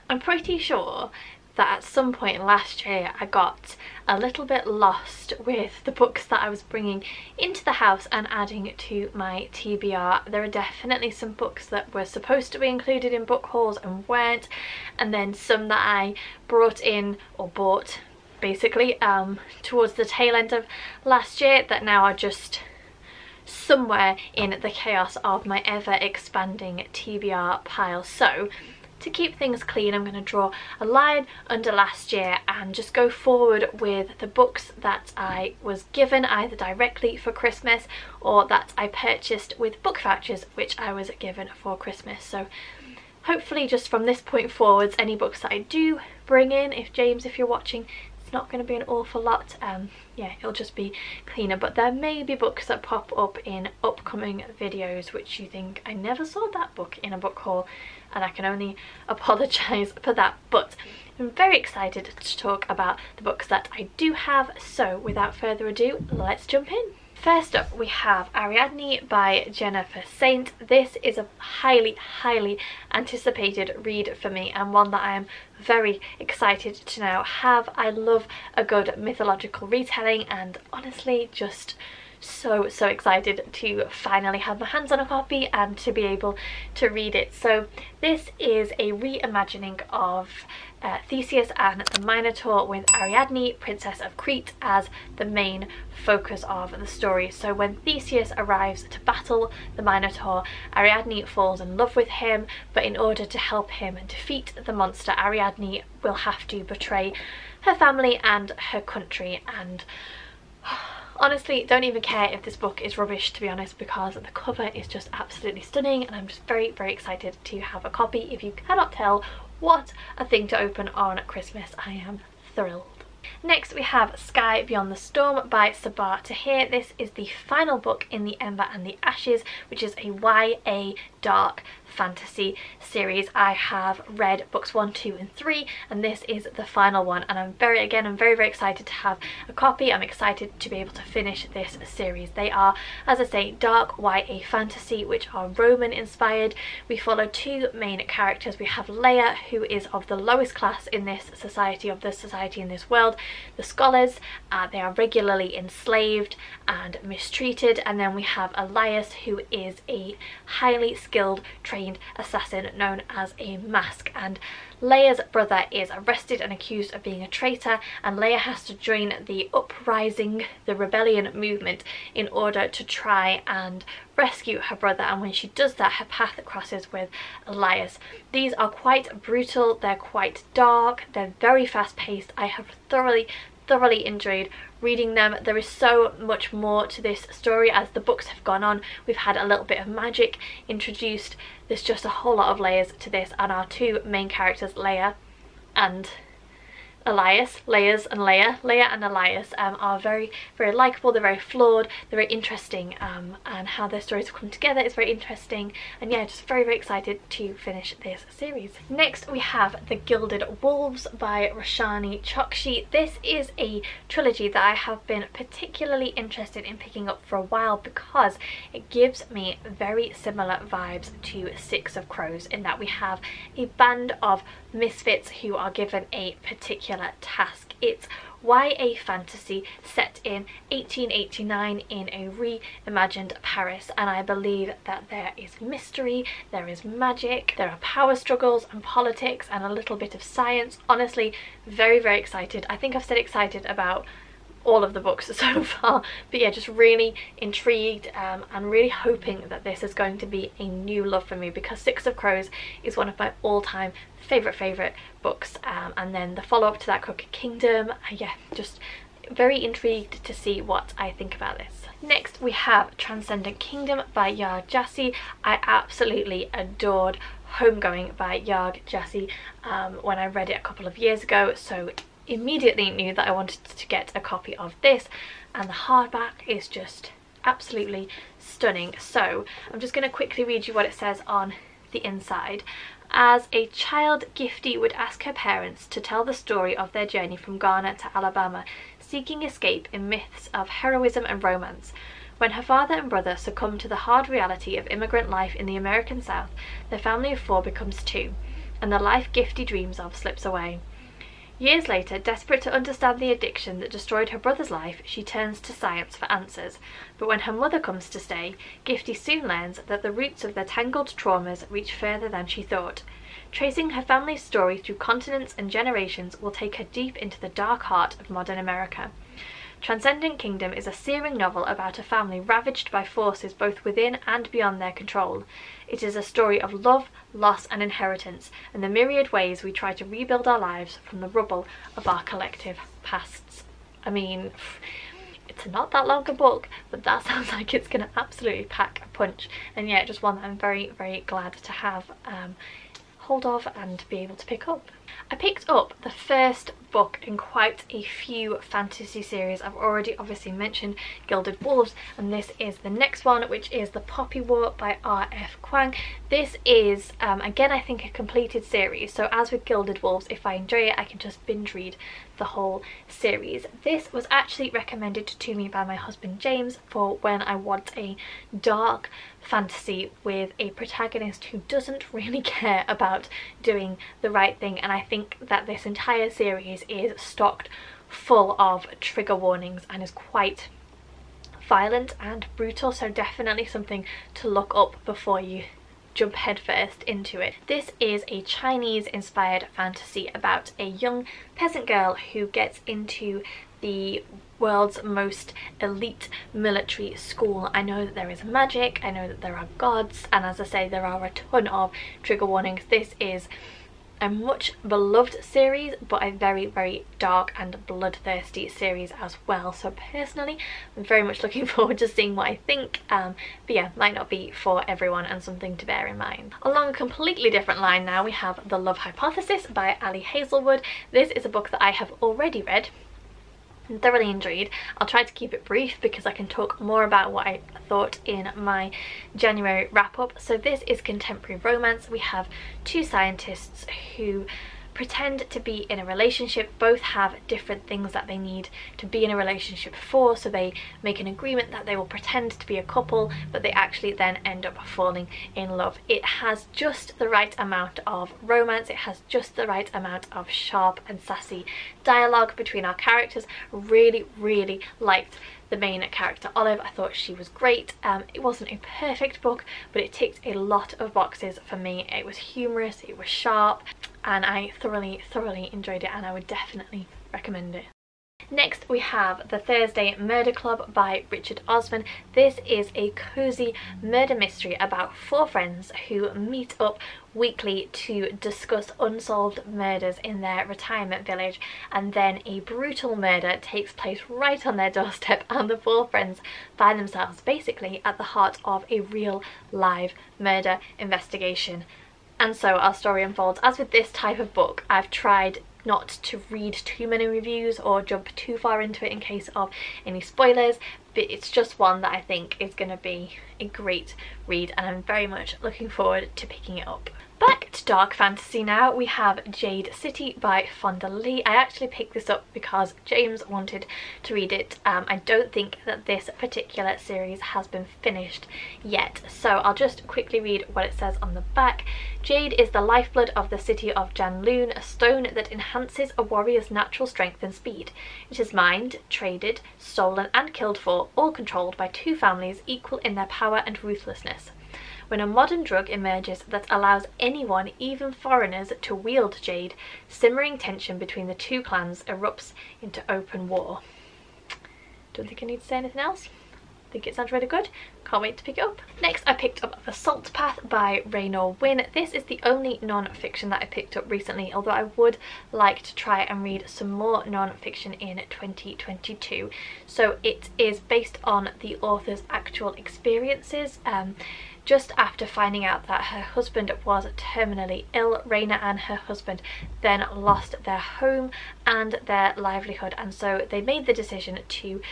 I'm pretty sure that at some point last year I got a little bit lost with the books that I was bringing into the house and adding to my TBR. There are definitely some books that were supposed to be included in book hauls and weren't, and then some that I brought in, or bought basically, towards the tail end of last year that now are just somewhere in the chaos of my ever expanding TBR pile. So to keep things clean, I'm going to draw a line under last year and just go forward with the books that I was given either directly for Christmas or that I purchased with book vouchers which I was given for Christmas. So hopefully just from this point forwards, any books that I do bring in, if James, if you're watching, it's not going to be an awful lot. Yeah, it'll just be cleaner, but there may be books that pop up in upcoming videos which you think, I never saw that book in a book haul, and I can only apologise for that. But I'm very excited to talk about the books that I do have, so without further ado, let's jump in. First up we have Ariadne by Jennifer Saint. This is a highly anticipated read for me, and one that I am very excited to now have. I love a good mythological retelling, and honestly just so excited to finally have my hands on a copy and to be able to read it. So this is a reimagining of Theseus and the Minotaur, with Ariadne, Princess of Crete, as the main focus of the story. So when Theseus arrives to battle the Minotaur, Ariadne falls in love with him, but in order to help him defeat the monster, Ariadne will have to betray her family and her country. And honestly, don't even care if this book is rubbish, to be honest, because the cover is just absolutely stunning, and I'm just very excited to have a copy. If you cannot tell, what a thing to open on Christmas. I am thrilled. Next we have Skye Beyond the Storm by Sabaa Tahir. This is the final book in the Ember and the Ashes, which is a YA dark fantasy series. I have read books 1, 2 and 3, and this is the final one, and I'm very excited to have a copy. I'm excited to be able to finish this series. They are, as I say, dark YA fantasy which are Roman inspired. We follow two main characters. We have Leia, who is of the lowest class in this society, in this world, the scholars. They are regularly enslaved and mistreated. And then we have Elias, who is a highly skilled trained assassin known as a Mask, and Leia's brother is arrested and accused of being a traitor, and Leia has to join the uprising, the rebellion movement, in order to try and rescue her brother. And when she does that, her path crosses with Elias. These are quite brutal, they're quite dark, they're very fast paced. I have thoroughly enjoyed reading them. There is so much more to this story as the books have gone on. We've had a little bit of magic introduced. There's just a whole lot of layers to this, and our two main characters, Leia and Elias, Leia and Elias, are very likeable. They're very flawed, they're very interesting, and how their stories come together is very interesting. And yeah, just very excited to finish this series. Next we have The Gilded Wolves by Roshani Chokshi. This is a trilogy that I have been particularly interested in picking up for a while because it gives me very similar vibes to Six of Crows, in that we have a band of misfits who are given a particular task. It's YA fantasy set in 1889 in a reimagined Paris, and I believe that there is mystery, there is magic, there are power struggles and politics and a little bit of science. Honestly, very excited. I think I've said excited about all of the books so far, but yeah, just really intrigued, and really hoping that this is going to be a new love for me, because Six of Crows is one of my all-time favorite books, and then the follow-up to that, Crooked Kingdom. Yeah, just very intrigued to see what I think about this. Next we have Transcendent Kingdom by Yarg Jassi. I absolutely adored Homegoing by Yarg Jassi when I read it a couple of years ago, so immediately knew that I wanted to get a copy of this, and the hardback is just absolutely stunning. So I'm just going to quickly read you what it says on the inside. As a child, Gifty would ask her parents to tell the story of their journey from Ghana to Alabama, seeking escape in myths of heroism and romance. When her father and brother succumb to the hard reality of immigrant life in the American South, their family of four becomes two. and the life Gifty dreams of slips away. Years later, desperate to understand the addiction that destroyed her brother's life, she turns to science for answers. But when her mother comes to stay, Gifty soon learns that the roots of their tangled traumas reach further than she thought. Tracing her family's story through continents and generations will take her deep into the dark heart of modern America. Transcendent Kingdom is a searing novel about a family ravaged by forces both within and beyond their control. It is a story of love, loss and inheritance, and the myriad ways we try to rebuild our lives from the rubble of our collective pasts. I mean, it's not that long a book, but that sounds like it's going to absolutely pack a punch. And yeah, just one that I'm very, very glad to have hold of and be able to pick up. I picked up the first book in quite a few fantasy series. I've already obviously mentioned Gilded Wolves, and this is the next one, which is The Poppy War by R.F. Kuang. This is again, I think, a completed series, so as with Gilded Wolves, if I enjoy it I can just binge read the whole series. This was actually recommended to me by my husband James for when I want a dark fantasy with a protagonist who doesn't really care about doing the right thing, and I think that this entire series is stocked full of trigger warnings and is quite violent and brutal, so definitely something to look up before you jump headfirst into it. This is a Chinese inspired fantasy about a young peasant girl who gets into the world's most elite military school. I know that there is magic, I know that there are gods, and as I say, there are a ton of trigger warnings. This is a much beloved series, but a very, very dark and bloodthirsty series as well. So personally, I'm very much looking forward to seeing what I think. But yeah, might not be for everyone and something to bear in mind. Along a completely different line now, we have The Love Hypothesis by Ali Hazelwood. This is a book that I have already read and thoroughly enjoyed. I'll try to keep it brief because I can talk more about what I thought in my January wrap-up. So this is contemporary romance. We have two scientists who pretend to be in a relationship. Both have different things that they need to be in a relationship for, so they make an agreement that they will pretend to be a couple, but they actually then end up falling in love. It has just the right amount of romance, it has just the right amount of sharp and sassy dialogue between our characters. Really, really liked the main character Olive. I thought she was great. It wasn't a perfect book, but it ticked a lot of boxes for me. It was humorous, it was sharp, and I thoroughly enjoyed it, and I would definitely recommend it. Next we have The Thursday Murder Club by Richard Osman. This is a cozy murder mystery about four friends who meet up weekly to discuss unsolved murders in their retirement village, and then a brutal murder takes place right on their doorstep, and the four friends find themselves basically at the heart of a real live murder investigation. And so our story unfolds. As with this type of book, I've tried not to read too many reviews or jump too far into it in case of any spoilers, but it's just one that I think is going to be a great read, and I'm very much looking forward to picking it up. Back to dark fantasy now, we have Jade City by Fonda Lee. I actually picked this up because James wanted to read it. I don't think that this particular series has been finished yet, so I'll just quickly read what it says on the back. Jade is the lifeblood of the city of Janloon, a stone that enhances a warrior's natural strength and speed. It is mined, traded, stolen and killed for, all controlled by two families equal in their power and ruthlessness. When a modern drug emerges that allows anyone, even foreigners, to wield Jade, simmering tension between the two clans erupts into open war. Don't think I need to say anything else. I think it sounds really good. Can't wait to pick it up. Next I picked up The Salt Path by Raynor Wynn. This is the only non-fiction that I picked up recently, although I would like to try and read some more non-fiction in 2022. So it is based on the author's actual experiences. Just after finding out that her husband was terminally ill, Raynor and her husband then lost their home and their livelihood, and so they made the decision to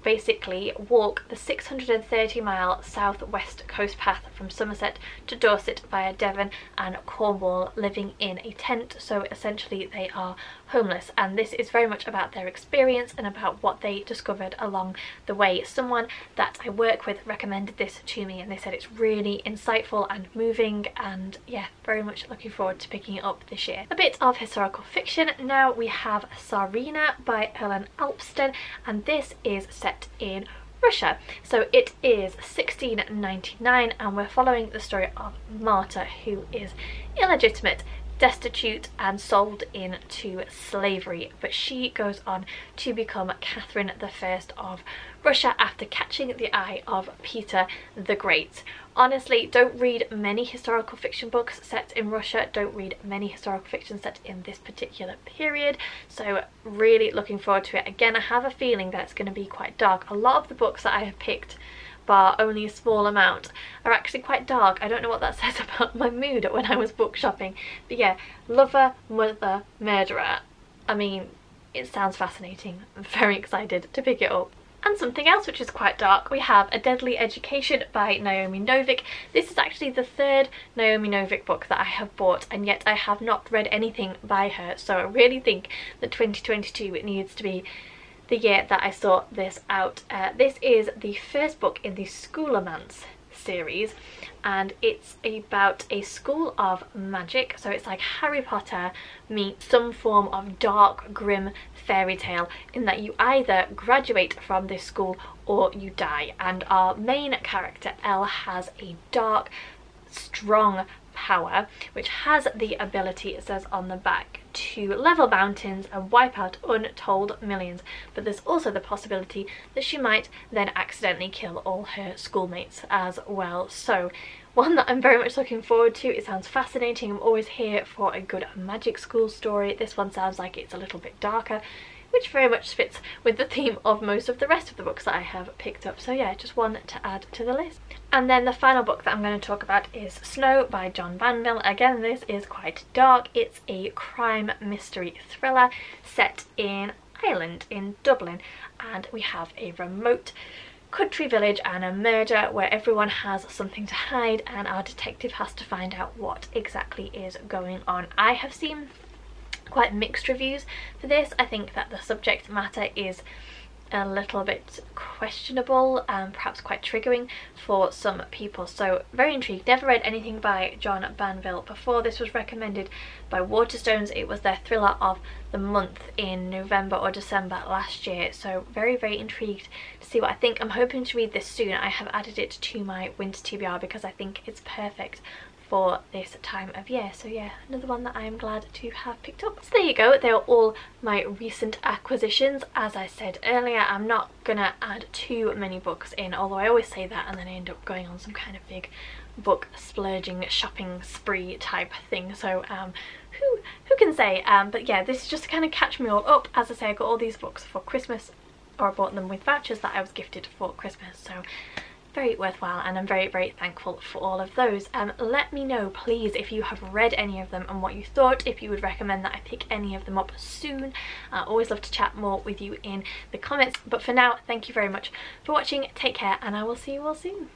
basically walk the 630-mile southwest coast path from Somerset to Dorset via Devon and Cornwall, living in a tent. So essentially they are homeless, and this is very much about their experience and about what they discovered along the way. Someone that I work with recommended this to me and they said it's really insightful and moving, and yeah, very much looking forward to picking it up this year. A bit of historical fiction now. We have Tsarina by Ellen Alpsten, and this is set in Russia. So it is 1699 and we're following the story of Marta, who is illegitimate, destitute and sold into slavery, but she goes on to become Catherine I of Russia after catching the eye of Peter the Great. Honestly, don't read many historical fiction books set in Russia, don't read many historical fiction set in this particular period, so really looking forward to it. Again, I have a feeling that it's going to be quite dark. A lot of the books that I have picked, bar only a small amount, are actually quite dark. I don't know what that says about my mood when I was book shopping, but yeah, lover, mother, murderer. I mean, it sounds fascinating. I'm very excited to pick it up. And something else which is quite dark, we have A Deadly Education by Naomi Novik. This is actually the third Naomi Novik book that I have bought, and yet I have not read anything by her, so I really think that 2022 it needs to be the year that I sort this out. This is the first book in the Schoolomance series, and it's about a school of magic, so it's like Harry Potter meets some form of dark, grim fairy tale, in that you either graduate from this school or you die. And our main character, Elle, has a dark, strong power which has the ability, it says on the back, to level mountains and wipe out untold millions, but there's also the possibility that she might then accidentally kill all her schoolmates as well. So one that I'm very much looking forward to. It sounds fascinating. I'm always here for a good magic school story. This one sounds like it's a little bit darker, which very much fits with the theme of most of the rest of the books that I have picked up. So yeah, just one to add to the list. And then the final book that I'm going to talk about is Snow by John Banville. Again, this is quite dark. It's a crime mystery thriller set in Ireland, in Dublin, and we have a remote country village and a murder where everyone has something to hide, and our detective has to find out what exactly is going on. I have seen quite mixed reviews for this. I think that the subject matter is a little bit questionable and perhaps quite triggering for some people, so very intrigued. Never read anything by John Banville before. This was recommended by Waterstones. It was their thriller of the month in November or December last year, so very intrigued to see what I think. I'm hoping to read this soon. I have added it to my winter TBR because I think it's perfect for this time of year. So yeah, another one that I am glad to have picked up. So there you go, they are all my recent acquisitions. As I said earlier, I'm not gonna add too many books in, although I always say that and then I end up going on some kind of big book splurging shopping spree type thing, so who can say. But yeah, this is just to kind of catch me all up. As I say, I got all these books for Christmas, or I bought them with vouchers that I was gifted for Christmas, so very worthwhile, and I'm very thankful for all of those. Let me know please if you have read any of them and what you thought, if you would recommend that I pick any of them up soon. I always love to chat more with you in the comments, but for now, thank you very much for watching, take care, and I will see you all soon.